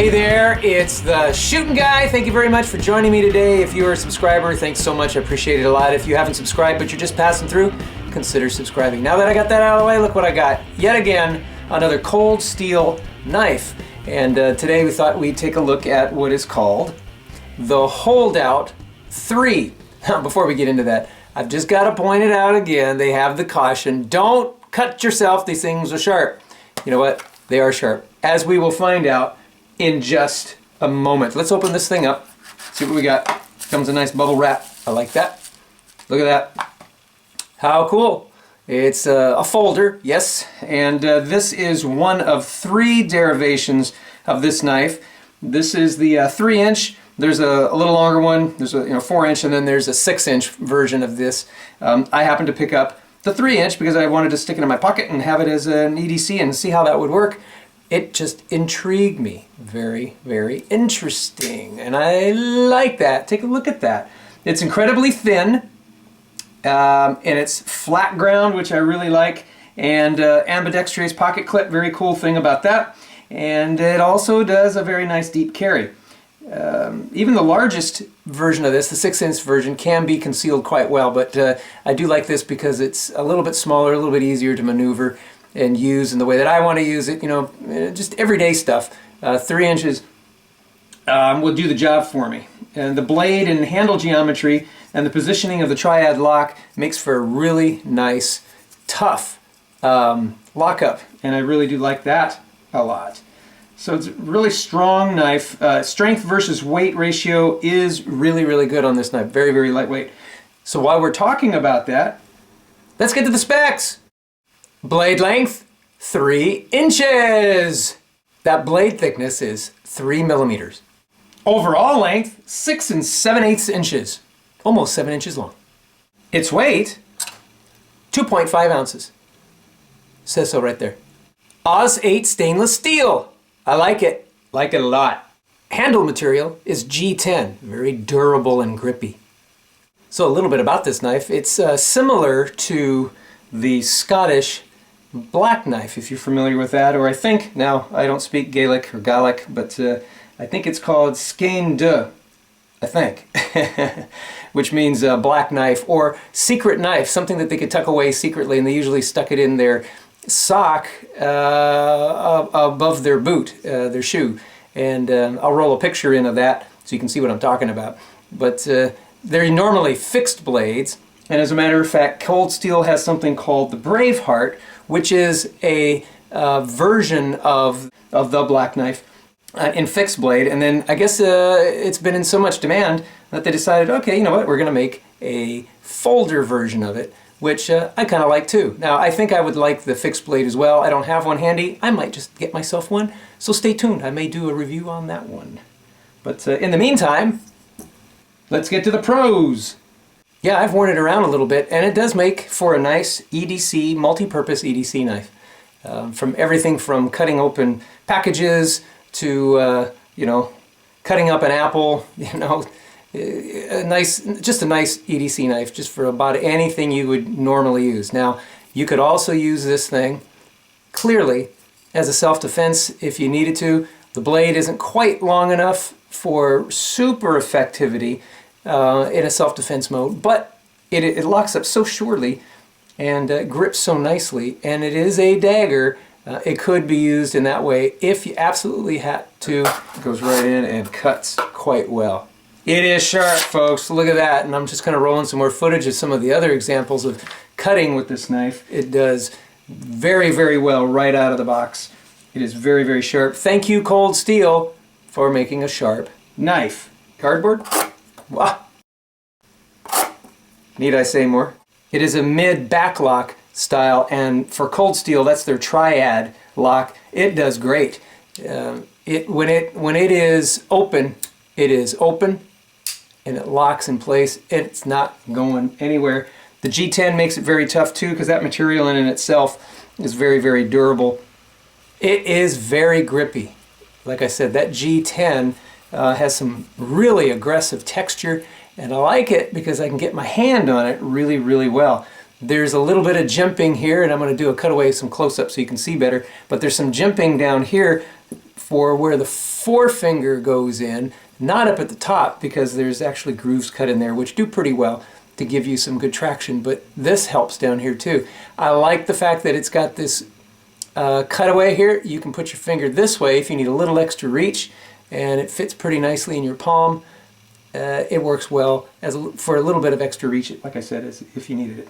Hey there, it's the Shooting Guy. Thank you very much for joining me today. If you're a subscriber, thanks so much. I appreciate it a lot. If you haven't subscribed but you're just passing through, consider subscribing. Now that I got that out of the way, look what I got. Yet again, another cold steel knife. And today we thought we'd take a look at what is called the Holdout 3. Now, before we get into that, I've just got to point it out again. They have the caution, don't cut yourself. These things are sharp. You know what? They are sharp, as we will find out in just a moment. Let's open this thing up, see what we got. Comes a nice bubble wrap. I like that. Look at that. How cool. It's a folder, yes, and this is one of 3 derivations of this knife. This is the 3-inch. There's a little longer one. There's a 4-inch, and then there's a 6-inch version of this. I happened to pick up the 3-inch because I wanted to stick it in my pocket and have it as an EDC and see how that would work. It just intrigued me. Very, very interesting. And I like that. Take a look at that. It's incredibly thin, and it's flat ground, which I really like, and ambidextrous pocket clip. Very cool thing about that. And it also does a very nice deep carry. Even the largest version of this, the 6-inch version, can be concealed quite well, but I do like this because it's a little bit smaller, a little bit easier to maneuver and use in the way that I want to use it, just everyday stuff. 3 inches will do the job for me. And the blade and handle geometry and the positioning of the triad lock makes for a really nice, tough lockup, and I really do like that a lot. So it's a really strong knife. Strength versus weight ratio is really, really good on this knife. Very, very lightweight. So while we're talking about that, let's get to the specs. Blade length, 3 inches. That blade thickness is 3 millimeters. Overall length, 6 7/8 inches. Almost 7 inches long. Its weight, 2.5 ounces. Says so right there. Oz 8 stainless steel. I like it. Like it a lot. Handle material is G10. Very durable and grippy. So a little bit about this knife. It's similar to the Scottish black knife, if you're familiar with that, or I think, now I don't speak Gaelic or Gaelic, but I think it's called Skein de, I think, which means black knife or secret knife, something that they could tuck away secretly, and they usually stuck it in their sock above their boot, their shoe, and I'll roll a picture in of that so you can see what I'm talking about. But they're normally fixed blades, and as a matter of fact, Cold Steel has something called the Braveheart, which is a version of the black knife in fixed blade. And then I guess it's been in so much demand that they decided, okay, you know what, we're going to make a folder version of it, which I kind of like too. Now, I think I would like the fixed blade as well. I don't have one handy. I might just get myself one, so stay tuned. I may do a review on that one. But in the meantime, let's get to the pros. Yeah, I've worn it around a little bit, and it does make for a nice EDC, multi-purpose EDC knife. From everything from cutting open packages to, cutting up an apple, just a nice EDC knife, just for about anything you would normally use. Now, you could also use this thing, clearly, as a self-defense if you needed to. The blade isn't quite long enough for super effectivity in a self-defense mode, but it locks up so surely and grips so nicely, and it is a dagger. It could be used in that way if you absolutely had to. It goes right in and cuts quite well. It is sharp, folks. Look at that, and I'm just kind of rolling some more footage of some of the other examples of cutting with this knife. It does very, very well right out of the box. It is very, very sharp. Thank you, Cold Steel, for making a sharp knife. Cardboard? Wow. Need I say more? It is a mid-back lock style, and for Cold Steel, that's their triad lock. It does great. When it is open, and it locks in place. It's not going anywhere. The G10 makes it very tough too, because that material in itself is very, very durable. It is very grippy. Like I said, that G10 has some really aggressive texture, and I like it because I can get my hand on it really, really well. There's a little bit of jimping here, and I'm going to do a cutaway, some close-up so you can see better, but there's some jimping down here for where the forefinger goes in, not up at the top because there's actually grooves cut in there which do pretty well to give you some good traction, but this helps down here too. I like the fact that it's got this cutaway here. You can put your finger this way if you need a little extra reach, and it fits pretty nicely in your palm. It works well for a little bit of extra reach, like I said, if you needed it.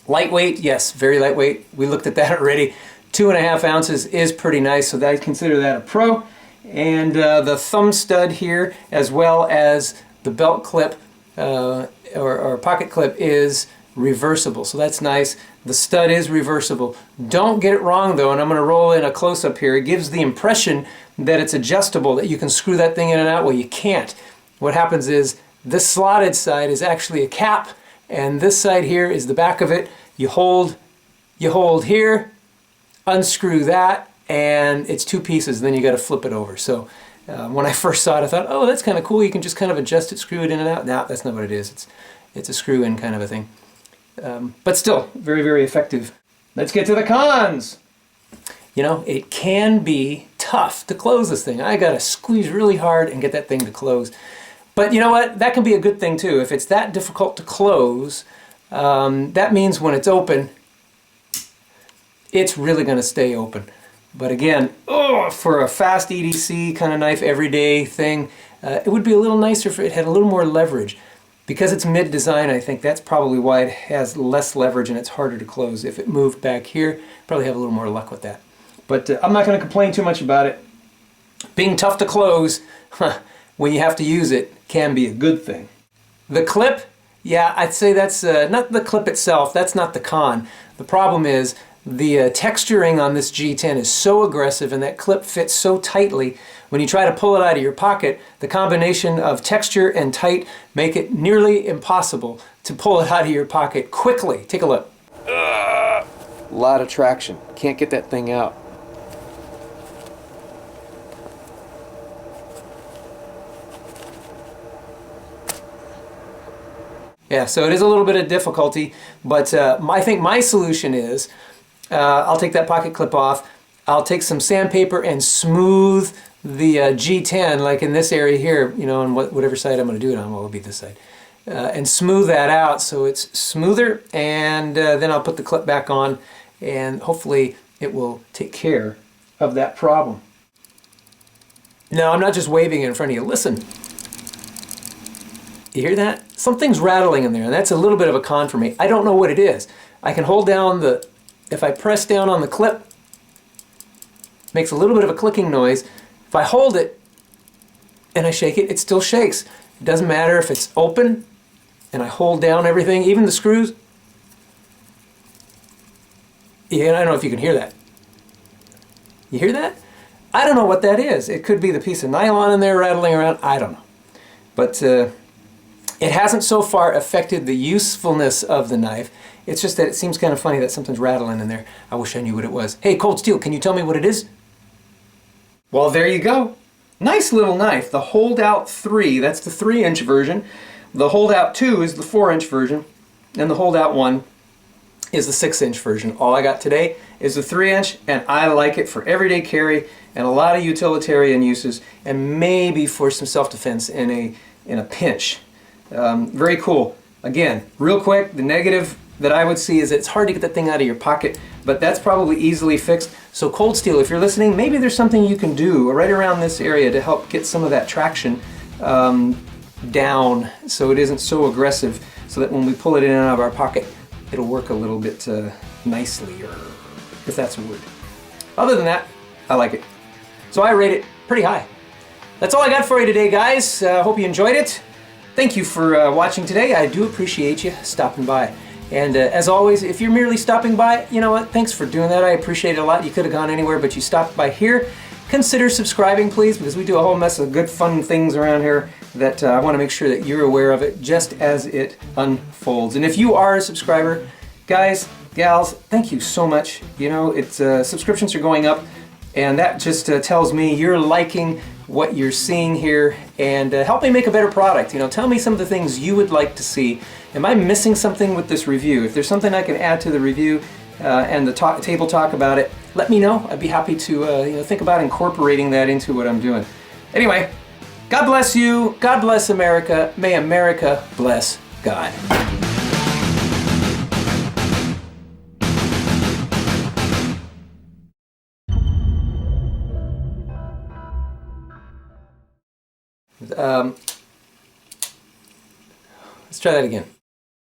Lightweight, yes, very lightweight. We looked at that already. 2.5 ounces is pretty nice, so I consider that a pro. And the thumb stud here, as well as the belt clip or pocket clip, is reversible, so that's nice. The stud is reversible. Don't get it wrong though, and I'm going to roll in a close-up here. It gives the impression that it's adjustable, that you can screw that thing in and out. Well, you can't. What happens is this slotted side is actually a cap, and this side here is the back of it. You hold here, unscrew that, and it's 2 pieces, and then you got to flip it over. So when I first saw it, I thought, oh, that's kind of cool. You can just kind of adjust it, screw it in and out. No, that's not what it is. It's a screw-in kind of a thing. But still, very, very effective. Let's get to the cons. You know, it can be tough to close this thing. I got to squeeze really hard and get that thing to close. But you know what? That can be a good thing too. If it's that difficult to close, that means when it's open, it's really going to stay open. But again, for a fast EDC kind of knife, everyday thing, it would be a little nicer if it had a little more leverage. Because it's mid-design, I think that's probably why it has less leverage and it's harder to close. If it moved back here, probably have a little more luck with that. But I'm not going to complain too much about it. Being tough to close, when you have to use it, can be a good thing. The clip, yeah, I'd say that's not the clip itself, that's not the con. The problem is the texturing on this G10 is so aggressive and that clip fits so tightly. When you try to pull it out of your pocket, the combination of texture and tight make it nearly impossible to pull it out of your pocket quickly. Take a look. A lot of traction. Can't get that thing out. Yeah, so it is a little bit of difficulty, but I think my solution is I'll take that pocket clip off, I'll take some sandpaper and smooth the G10, like in this area here, you know, on whatever side I'm going to do it on, well, it'll be this side, and smooth that out so it's smoother, and then I'll put the clip back on, and hopefully it will take care of that problem. No, I'm not just waving it in front of you. Listen. You hear that? Something's rattling in there, and that's a little bit of a con for me. I don't know what it is. I can hold down if I press down on the clip, it makes a little bit of a clicking noise. If I hold it and I shake it, it still shakes. It doesn't matter if it's open and I hold down everything, even the screws. Yeah, I don't know if you can hear that. You hear that? I don't know what that is. It could be the piece of nylon in there rattling around. I don't know. But it hasn't so far affected the usefulness of the knife. It's just that it seems kind of funny that something's rattling in there. I wish I knew what it was. Hey, Cold Steel, can you tell me what it is? Well, there you go. Nice little knife. The Holdout 3, that's the 3-inch version. The Holdout 2 is the 4-inch version. And the Holdout 1 is the 6-inch version. All I got today is the 3-inch, and I like it for everyday carry and a lot of utilitarian uses, and maybe for some self-defense in a pinch. Very cool. Again, real quick, the negative that I would see is that it's hard to get that thing out of your pocket, but that's probably easily fixed. So Cold Steel, if you're listening, maybe there's something you can do right around this area to help get some of that traction down so it isn't so aggressive, so that when we pull it in and out of our pocket, it'll work a little bit nicely, or if that's a word. Other than that, I like it. So I rate it pretty high. That's all I got for you today, guys. Hope you enjoyed it. Thank you for watching today. I do appreciate you stopping by. And as always, if you're merely stopping by, you know what? Thanks for doing that. I appreciate it a lot. You could have gone anywhere, but you stopped by here. Consider subscribing, please, because we do a whole mess of good, fun things around here that I want to make sure that you're aware of it just as it unfolds. And if you are a subscriber, guys, gals, thank you so much. You know, it's subscriptions are going up, and that just tells me you're liking what you're seeing here, and help me make a better product. You know, tell me some of the things you would like to see. Am I missing something with this review? If there's something I can add to the review, and the table talk about it, let me know. I'd be happy to think about incorporating that into what I'm doing. Anyway, God bless you. God bless America. May America bless God. Let's try that again.